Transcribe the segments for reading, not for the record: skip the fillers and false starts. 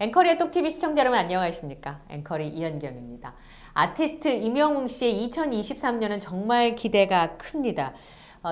앵커리의 똑TV 시청자 여러분 안녕하십니까? 앵커리 이현경입니다. 아티스트 임영웅 씨의 2023년은 정말 기대가 큽니다.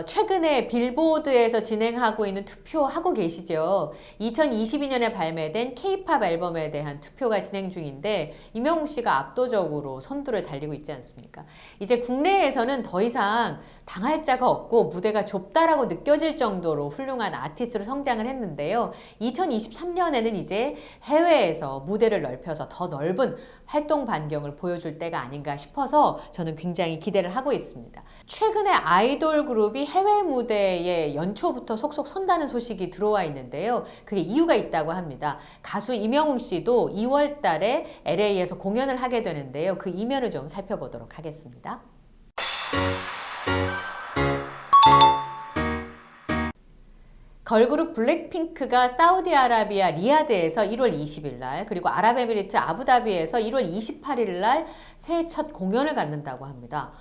최근에 빌보드에서 진행하고 있는 투표하고 계시죠? 2022년에 발매된 K-팝 앨범에 대한 투표가 진행 중인데 임영웅 씨가 압도적으로 선두를 달리고 있지 않습니까? 이제 국내에서는 더 이상 당할 자가 없고 무대가 좁다라고 느껴질 정도로 훌륭한 아티스트로 성장을 했는데요. 2023년에는 이제 해외에서 무대를 넓혀서 더 넓은 활동 반경을 보여줄 때가 아닌가 싶어서 저는 굉장히 기대를 하고 있습니다. 최근에 아이돌 그룹이 해외 무대에 연초부터 속속 선다는 소식이 들어와 있는데요. 그게 이유가 있다고 합니다. 가수 임영웅 씨도 2월 달에 LA에서 공연을 하게 되는데요. 그 이면을 좀 살펴보도록 하겠습니다. 걸그룹 블랙핑크가 사우디아라비아 리야드에서 1월 20일 날 그리고 아랍에미리트 아부다비에서 1월 28일 날 새해 첫 공연을 갖는다고 합니다.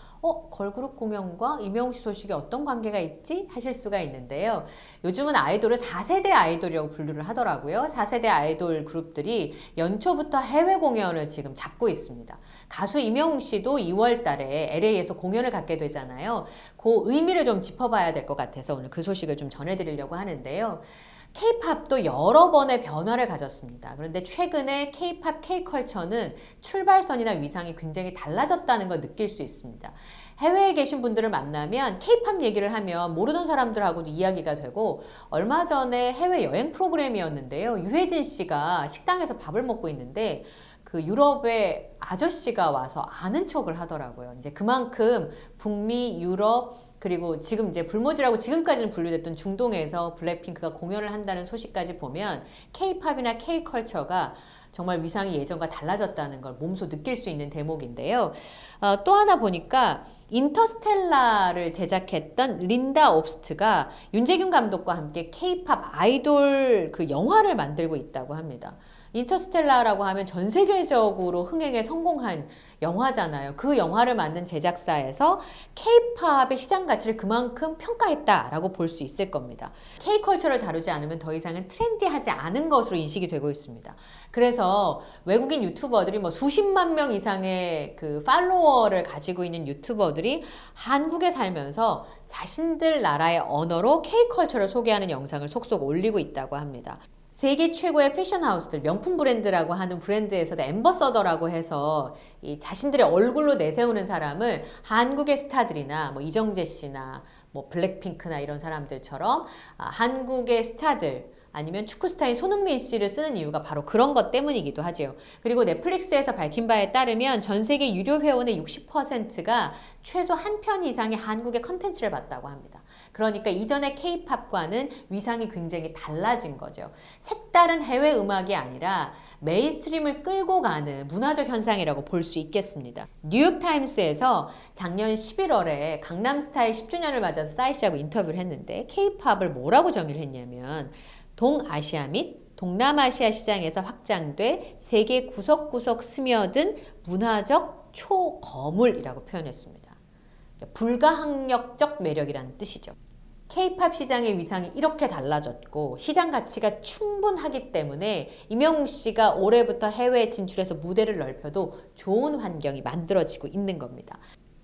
걸그룹 공연과 임영웅 씨 소식이 어떤 관계가 있지? 하실 수가 있는데요. 요즘은 아이돌을 4세대 아이돌이라고 분류를 하더라고요. 4세대 아이돌 그룹들이 연초부터 해외 공연을 지금 잡고 있습니다. 가수 임영웅 씨도 2월 달에 LA에서 공연을 갖게 되잖아요. 그 의미를 좀 짚어봐야 될 것 같아서 오늘 그 소식을 좀 전해드리려고 하는데요. K-팝도 여러 번의 변화를 가졌습니다. 그런데 최근에 K-팝, K-컬처는 출발선이나 위상이 굉장히 달라졌다는 걸 느낄 수 있습니다. 해외에 계신 분들을 만나면 K-팝 얘기를 하면 모르던 사람들하고도 이야기가 되고 얼마 전에 해외 여행 프로그램이었는데요. 유해진 씨가 식당에서 밥을 먹고 있는데 그 유럽의 아저씨가 와서 아는 척을 하더라고요. 이제 그만큼 북미, 유럽, 그리고 지금 이제 불모지라고 지금까지는 분류됐던 중동에서 블랙핑크가 공연을 한다는 소식까지 보면 K-팝이나 K-컬처가 정말 위상이 예전과 달라졌다는 걸 몸소 느낄 수 있는 대목인데요. 또 하나 보니까 인터스텔라를 제작했던 린다 옵스트가 윤재균 감독과 함께 K-팝 아이돌 그 영화를 만들고 있다고 합니다. 인터스텔라라고 하면 전 세계적으로 흥행에 성공한 영화잖아요. 그 영화를 만든 제작사에서 K-팝의 시장 가치를 그만큼 평가했다라고 볼 수 있을 겁니다. K-컬처를 다루지 않으면 더 이상은 트렌디하지 않은 것으로 인식이 되고 있습니다. 그래서 외국인 유튜버들이 뭐 수십만 명 이상의 그 팔로워를 가지고 있는 유튜버들이 한국에 살면서 자신들 나라의 언어로 K-컬처를 소개하는 영상을 속속 올리고 있다고 합니다. 세계 최고의 패션 하우스들, 명품 브랜드라고 하는 브랜드에서도 앰버서더라고 해서 이 자신들의 얼굴로 내세우는 사람을 한국의 스타들이나 뭐 이정재 씨나 뭐 블랙핑크나 이런 사람들처럼 한국의 스타들 아니면 축구 스타인 손흥민 씨를 쓰는 이유가 바로 그런 것 때문이기도 하죠. 그리고 넷플릭스에서 밝힌 바에 따르면 전 세계 유료 회원의 60%가 최소 한 편 이상의 한국의 컨텐츠를 봤다고 합니다. 그러니까 이전의 K-팝과는 위상이 굉장히 달라진 거죠. 색다른 해외 음악이 아니라 메인스트림을 끌고 가는 문화적 현상이라고 볼 수 있겠습니다. 뉴욕타임스에서 작년 11월에 강남스타일 10주년을 맞아서 싸이 씨하고 인터뷰를 했는데 K-팝을 뭐라고 정의를 했냐면 동아시아 및 동남아시아 시장에서 확장돼 세계 구석구석 스며든 문화적 초거물이라고 표현했습니다. 불가항력적 매력이라는 뜻이죠. K-팝 시장의 위상이 이렇게 달라졌고 시장 가치가 충분하기 때문에 임영웅 씨가 올해부터 해외에 진출해서 무대를 넓혀도 좋은 환경이 만들어지고 있는 겁니다.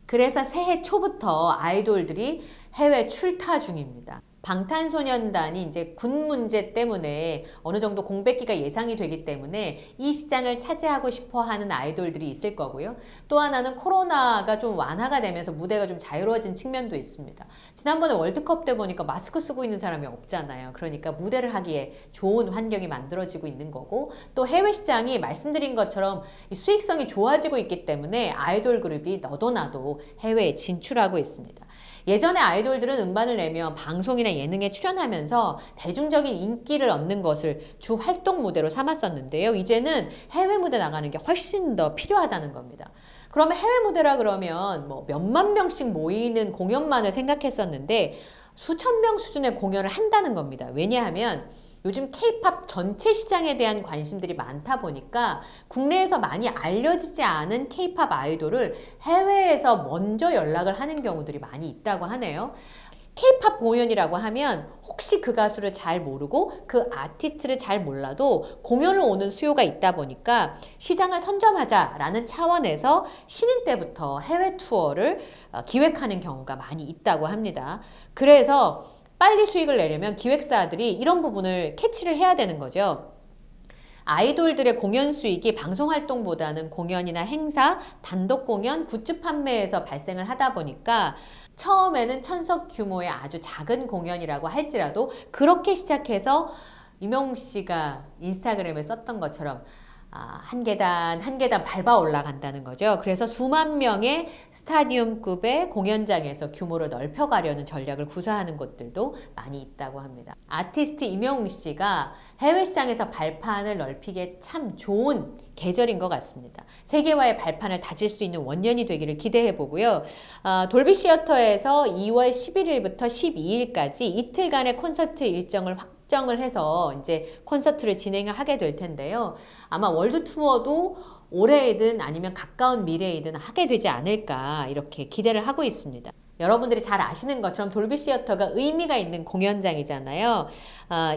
그래서 새해 초부터 아이돌들이 해외 출타 중입니다. 방탄소년단이 이제 군 문제 때문에 어느 정도 공백기가 예상이 되기 때문에 이 시장을 차지하고 싶어 하는 아이돌들이 있을 거고요. 또 하나는 코로나가 좀 완화가 되면서 무대가 좀 자유로워진 측면도 있습니다. 지난번에 월드컵 때 보니까 마스크 쓰고 있는 사람이 없잖아요. 그러니까 무대를 하기에 좋은 환경이 만들어지고 있는 거고 또 해외 시장이 말씀드린 것처럼 수익성이 좋아지고 있기 때문에 아이돌 그룹이 너도 나도 해외에 진출하고 있습니다. 예전에 아이돌들은 음반을 내면 방송이나 예능에 출연하면서 대중적인 인기를 얻는 것을 주 활동 무대로 삼았었는데요. 이제는 해외 무대 나가는 게 훨씬 더 필요하다는 겁니다. 그러면 해외 무대라 그러면 뭐 몇만 명씩 모이는 공연만을 생각했었는데 수천 명 수준의 공연을 한다는 겁니다. 왜냐하면 요즘 K-팝 전체 시장에 대한 관심들이 많다 보니까 국내에서 많이 알려지지 않은 K-팝 아이돌을 해외에서 먼저 연락을 하는 경우들이 많이 있다고 하네요. K-팝 공연이라고 하면 혹시 그 가수를 잘 모르고 그 아티스트를 잘 몰라도 공연을 오는 수요가 있다 보니까 시장을 선점하자라는 차원에서 신인 때부터 해외 투어를 기획하는 경우가 많이 있다고 합니다. 그래서 빨리 수익을 내려면 기획사들이 이런 부분을 캐치를 해야 되는 거죠. 아이돌들의 공연 수익이 방송 활동보다는 공연이나 행사, 단독 공연, 굿즈 판매에서 발생을 하다 보니까 처음에는 천석 규모의 아주 작은 공연이라고 할지라도 그렇게 시작해서 임영웅 씨가 인스타그램에 썼던 것처럼 한 계단 한 계단 밟아 올라간다는 거죠. 그래서 수만 명의 스타디움급의 공연장에서 규모를 넓혀가려는 전략을 구사하는 곳들도 많이 있다고 합니다. 아티스트 임영웅 씨가 해외 시장에서 발판을 넓히기에 참 좋은 계절인 것 같습니다. 세계화의 발판을 다질 수 있는 원년이 되기를 기대해 보고요. 돌비 시어터에서 2월 11일부터 12일까지 이틀간의 콘서트 일정을 확정을 해서 이제 콘서트를 진행을 하게 될 텐데요. 아마 월드 투어도 올해이든 아니면 가까운 미래이든 하게 되지 않을까 이렇게 기대를 하고 있습니다. 여러분들이 잘 아시는 것처럼 돌비 시어터가 의미가 있는 공연장이잖아요.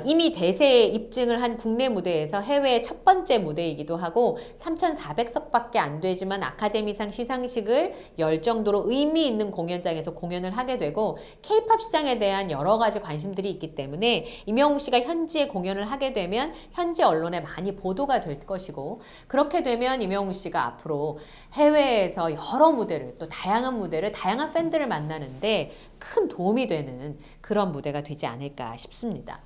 이미 대세에 입증을 한 국내 무대에서 해외의 첫 번째 무대이기도 하고 3,400석밖에 안 되지만 아카데미상 시상식을 열 정도로 의미 있는 공연장에서 공연을 하게 되고 K-팝 시장에 대한 여러 가지 관심들이 있기 때문에 임영웅 씨가 현지에 공연을 하게 되면 현지 언론에 많이 보도가 될 것이고 그렇게 되면 임영웅 씨가 앞으로 해외에서 여러 무대를 또 다양한 무대를 다양한 팬들을 만나는데 큰 도움이 되는 그런 무대가 되지 않을까 싶습니다.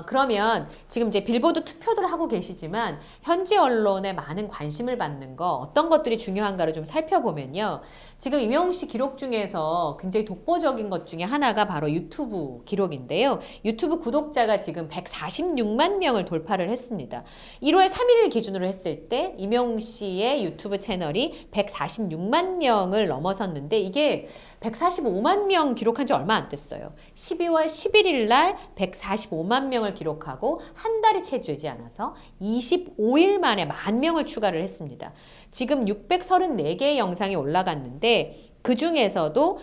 그러면 지금 이제 빌보드 투표들 하고 계시지만 현지 언론에 많은 관심을 받는 거 어떤 것들이 중요한가를 좀 살펴보면요. 지금 임영웅 씨 기록 중에서 굉장히 독보적인 것 중에 하나가 바로 유튜브 기록인데요. 유튜브 구독자가 지금 146만 명을 돌파를 했습니다. 1월 3일 기준으로 했을 때 임영웅 씨의 유튜브 채널이 146만 명을 넘어섰는데 이게 145만 명 기록한 지 얼마 안 됐어요. 12월 11일 날 145만 명을 기록하고 한 달이 채 되지 않아서 25일 만에 10,000명을 추가를 했습니다. 지금 634개의 영상이 올라갔는데 그 중에서도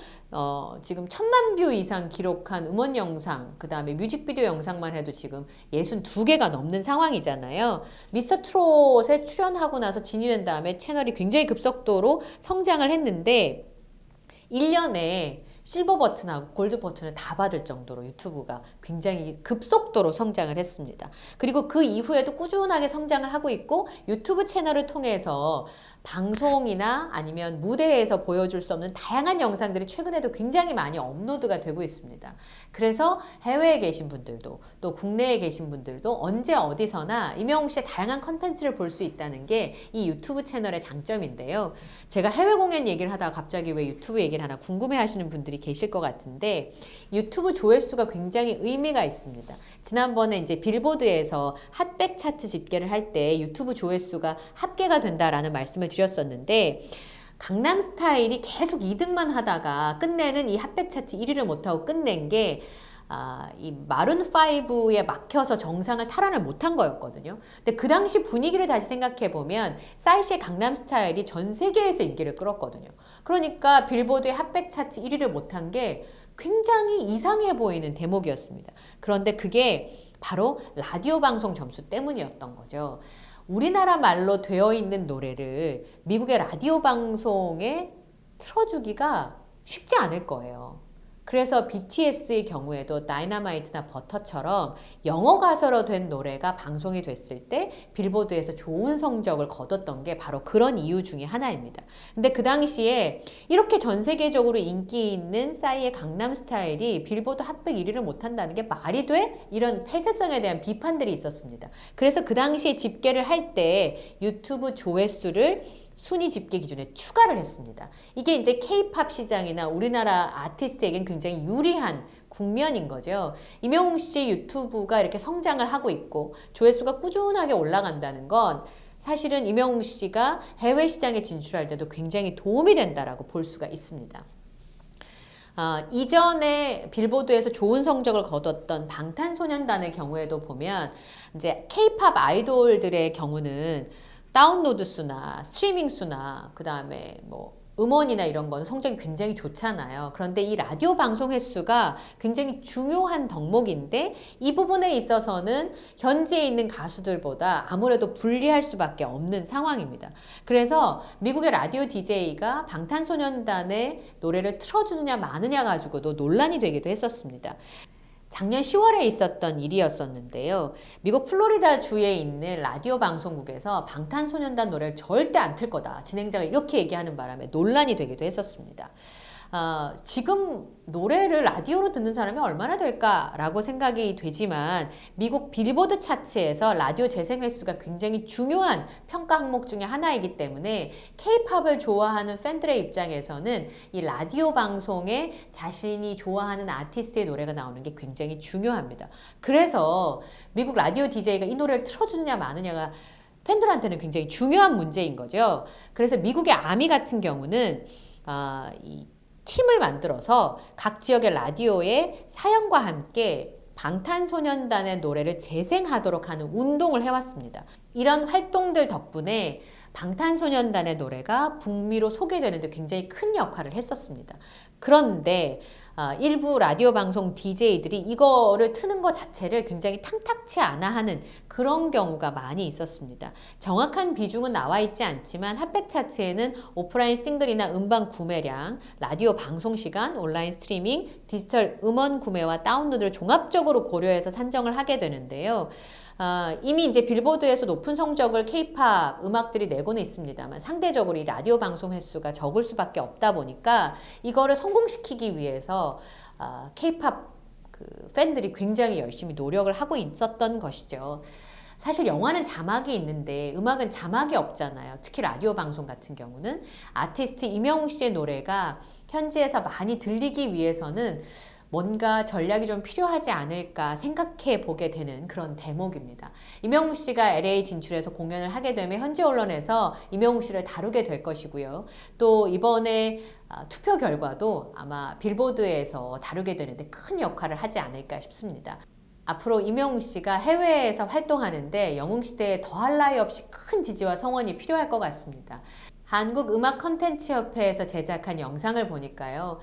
지금 1,000만 뷰 이상 기록한 음원 영상, 그 다음에 뮤직비디오 영상만 해도 지금 62개가 넘는 상황이잖아요. 미스터 트롯에 출연하고 나서 진입된 다음에 채널이 굉장히 급속도로 성장을 했는데 1년에 실버 버튼하고 골드 버튼을 다 받을 정도로 유튜브가 굉장히 급속도로 성장을 했습니다. 그리고 그 이후에도 꾸준하게 성장을 하고 있고 유튜브 채널을 통해서 방송이나 아니면 무대에서 보여줄 수 없는 다양한 영상들이 최근에도 굉장히 많이 업로드가 되고 있습니다. 그래서 해외에 계신 분들도 또 국내에 계신 분들도 언제 어디서나 임영웅 씨의 다양한 컨텐츠를 볼 수 있다는 게 이 유튜브 채널의 장점인데요. 제가 해외 공연 얘기를 하다가 갑자기 왜 유튜브 얘기를 하나 궁금해 하시는 분들이 계실 것 같은데 유튜브 조회수가 굉장히 의미가 있습니다. 지난번에 이제 빌보드에서 핫백 차트 집계를 할 때 유튜브 조회수가 합계가 된다라는 말씀을 드렸었는데 강남스타일이 계속 2등만 하다가 끝내는 이 핫백 차트 1위를 못하고 끝낸 게 이 마룬5에 막혀서 정상을 탈환을 못한 거였거든요. 근데 그 당시 분위기를 다시 생각해보면 싸이씨의 강남스타일이 전 세계에서 인기를 끌었거든요. 그러니까 빌보드의 핫백 차트 1위를 못한 게 굉장히 이상해 보이는 대목이었습니다. 그런데 그게 바로 라디오 방송 점수 때문이었던 거죠. 우리나라 말로 되어 있는 노래를 미국의 라디오 방송에 틀어주기가 쉽지 않을 거예요. 그래서 BTS의 경우에도 다이너마이트나 버터처럼 영어 가사로 된 노래가 방송이 됐을 때 빌보드에서 좋은 성적을 거뒀던 게 바로 그런 이유 중에 하나입니다. 근데 그 당시에 이렇게 전 세계적으로 인기 있는 싸이의 강남스타일이 빌보드 핫백 1위를 못한다는 게 말이 돼? 이런 폐쇄성에 대한 비판들이 있었습니다. 그래서 그 당시에 집계를 할 때 유튜브 조회수를 순위 집계 기준에 추가를 했습니다. 이게 이제 K-팝 시장이나 우리나라 아티스트에겐 굉장히 유리한 국면인 거죠. 임영웅 씨 유튜브가 이렇게 성장을 하고 있고 조회수가 꾸준하게 올라간다는 건 사실은 임영웅 씨가 해외 시장에 진출할 때도 굉장히 도움이 된다라고 볼 수가 있습니다. 이전에 빌보드에서 좋은 성적을 거뒀던 방탄소년단의 경우에도 보면 이제 K-팝 아이돌들의 경우는 다운로드 수나 스트리밍 수나 그 다음에 뭐 음원이나 이런 거는 성적이 굉장히 좋잖아요. 그런데 이 라디오 방송 횟수가 굉장히 중요한 덕목인데 이 부분에 있어서는 현지에 있는 가수들보다 아무래도 불리할 수밖에 없는 상황입니다. 그래서 미국의 라디오 DJ가 방탄소년단의 노래를 틀어주느냐 마느냐 가지고도 논란이 되기도 했었습니다. 작년 10월에 있었던 일이었었는데요. 미국 플로리다 주에 있는 라디오 방송국에서 방탄소년단 노래를 절대 안 틀 거다. 진행자가 이렇게 얘기하는 바람에 논란이 되기도 했었습니다. 지금 노래를 라디오로 듣는 사람이 얼마나 될까라고 생각이 되지만 미국 빌보드 차트에서 라디오 재생 횟수가 굉장히 중요한 평가 항목 중에 하나이기 때문에 K-팝을 좋아하는 팬들의 입장에서는 이 라디오 방송에 자신이 좋아하는 아티스트의 노래가 나오는 게 굉장히 중요합니다. 그래서 미국 라디오 DJ가 이 노래를 틀어주느냐 마느냐가 팬들한테는 굉장히 중요한 문제인 거죠. 그래서 미국의 아미 같은 경우는 이 팀을 만들어서 각 지역의 라디오에 사연과 함께 방탄소년단의 노래를 재생하도록 하는 운동을 해왔습니다. 이런 활동들 덕분에 방탄소년단의 노래가 북미로 소개되는데 굉장히 큰 역할을 했었습니다. 그런데 일부 라디오 방송 DJ들이 이거를 트는 것 자체를 굉장히 탐탁치 않아 하는 그런 경우가 많이 있었습니다. 정확한 비중은 나와 있지 않지만 핫백 차트에는 오프라인 싱글이나 음반 구매량, 라디오 방송 시간, 온라인 스트리밍, 디지털 음원 구매와 다운로드를 종합적으로 고려해서 산정을 하게 되는데요. 이미 이제 빌보드에서 높은 성적을 K-팝 음악들이 내고는 있습니다만 상대적으로 이 라디오 방송 횟수가 적을 수밖에 없다 보니까 이거를 성공시키기 위해서 K-팝 팬들이 굉장히 열심히 노력을 하고 있었던 것이죠. 사실 영화는 자막이 있는데 음악은 자막이 없잖아요. 특히 라디오 방송 같은 경우는 아티스트 임영웅 씨의 노래가 현지에서 많이 들리기 위해서는 뭔가 전략이 좀 필요하지 않을까 생각해 보게 되는 그런 대목입니다. 임영웅 씨가 LA 진출해서 공연을 하게 되면 현지 언론에서 임영웅 씨를 다루게 될 것이고요. 또 이번에 투표 결과도 아마 빌보드에서 다루게 되는데 큰 역할을 하지 않을까 싶습니다. 앞으로 임영웅 씨가 해외에서 활동하는데 영웅시대에 더할 나위 없이 큰 지지와 성원이 필요할 것 같습니다. 한국음악컨텐츠협회에서 제작한 영상을 보니까요.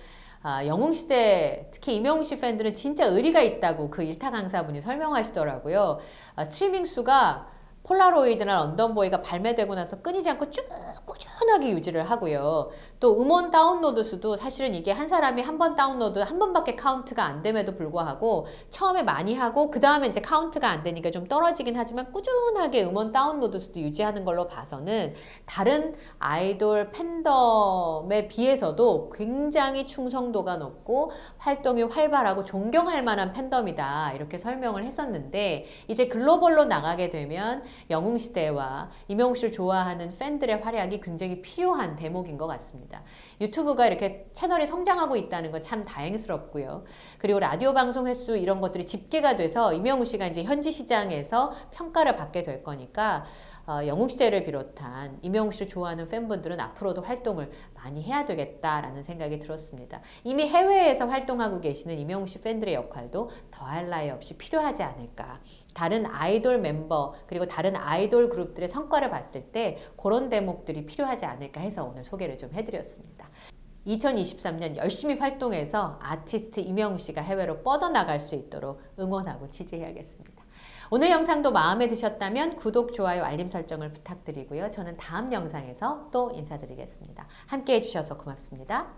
영웅시대 특히 임영웅 씨 팬들은 진짜 의리가 있다고 그 일타 강사분이 설명하시더라고요. 스트리밍 수가 폴라로이드나 런던보이가 발매되고 나서 끊이지 않고 쭉 꾸준하게 유지를 하고요. 또 음원 다운로드 수도 사실은 이게 한 사람이 한 번 다운로드 한 번밖에 카운트가 안 됨에도 불구하고 처음에 많이 하고 그 다음에 이제 카운트가 안 되니까 좀 떨어지긴 하지만 꾸준하게 음원 다운로드 수도 유지하는 걸로 봐서는 다른 아이돌 팬덤에 비해서도 굉장히 충성도가 높고 활동이 활발하고 존경할 만한 팬덤이다 이렇게 설명을 했었는데 이제 글로벌로 나가게 되면 영웅시대와 임영웅 씨를 좋아하는 팬들의 활약이 굉장히 필요한 대목인 것 같습니다. 유튜브가 이렇게 채널이 성장하고 있다는 건 참 다행스럽고요. 그리고 라디오 방송 횟수 이런 것들이 집계가 돼서 임영웅 씨가 이제 현지 시장에서 평가를 받게 될 거니까 영웅시대를 비롯한 임영웅 씨를 좋아하는 팬분들은 앞으로도 활동을 많이 해야 되겠다라는 생각이 들었습니다. 이미 해외에서 활동하고 계시는 임영웅 씨 팬들의 역할도 더할 나위 없이 필요하지 않을까. 다른 아이돌 멤버 그리고 다른 아이돌 그룹들의 성과를 봤을 때 그런 대목들이 필요하지 않을까 해서 오늘 소개를 좀 해드렸습니다. 2023년 열심히 활동해서 아티스트 임영웅 씨가 해외로 뻗어나갈 수 있도록 응원하고 지지해야겠습니다. 오늘 영상도 마음에 드셨다면 구독, 좋아요, 알림 설정을 부탁드리고요. 저는 다음 영상에서 또 인사드리겠습니다. 함께 해주셔서 고맙습니다.